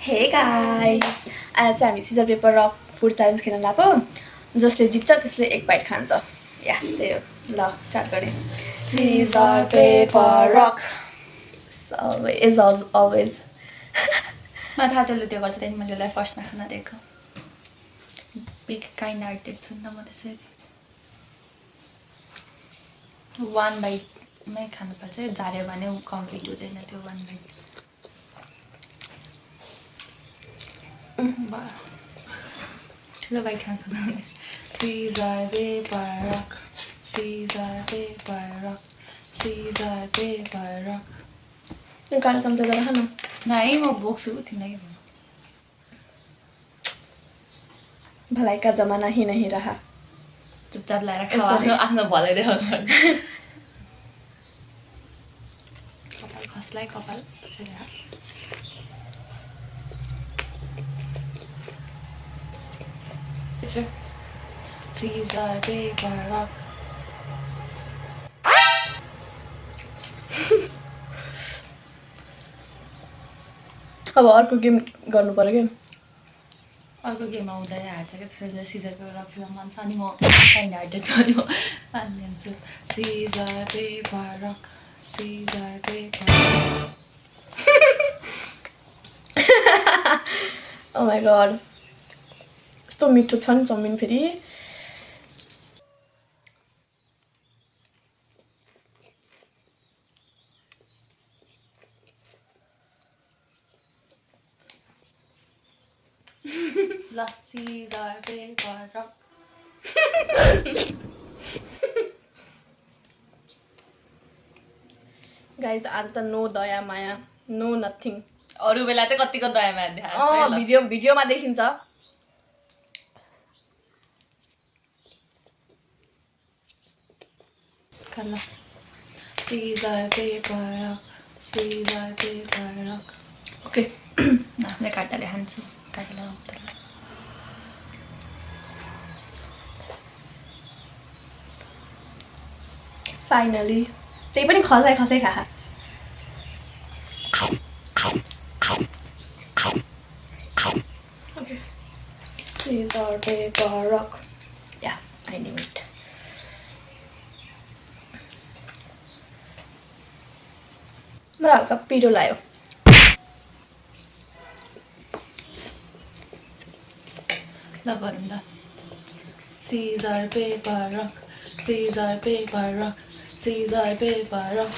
Hey guys! आज चाहिँ हामी सिजर पेपर रक फुड च्यालेन्ज खेल्न लाग्यो जसले जित्छ त्यसले एक बाइट खान्छ या त्यही हो ल स्टार्ट गरे सिजर पेपर रक इज अलवेज मलाई थाहा थियो त्यो गर्छ त्यहाँदेखि मैले यसलाई फर्स्टमा खाना दिएको बिग काइन्ड हार्टेड छु नि त म त्यसरी 1 बाइटमै खानुपर्छ झार्यो भने कम्प्लिट हुँदैन त्यो 1 बाइट ठुलो बाइट खान्छ सिजर पेपर रक सिजर पेपर रक सिजर पेपर रक कालो चम्चा जरा खानु नहीं म बोक्छु तिमीलाई भलाई का जमाना ही नहीं रहा चुपचाप ल्याएर खाऊ आफ्नो भलै देखाउनु कपाल खसलाई कपाल Caesar paper rock अब अर्को गेम गर्नु पर्यो के अर्को गेममा हुँदैन हार्छ क्या त्यसैले सिजर पेपर रक खेल्न मन छ अनि म काइन्ड हार्टेड छु अनि म मानिदिन्छु सिजर पेपर रक सिजर पेपर ओ माई गॉड यस्तो मिठो छ नि चाउमिन फेरि ल सिजर पेपर रक गाइज आज त नो दया माया नो नथिङ अरू बेला चाहिँ कतिको दयामा देखाएको भिडियोमा देखिन्छ ल सिजर पेपर रक सिजर पेपर रक ओके आफ्नै काटाले खान्छु काटाले फाइनली त्यही पनि खसाइ खसाइ खा ओके सिजर पेपर रक या आई न्यू इट मलाई हल्का पिरो लाग्यो ल गरौँ ल सिजर पेपर रक सिजर पेपर रक सिजर पेपर रक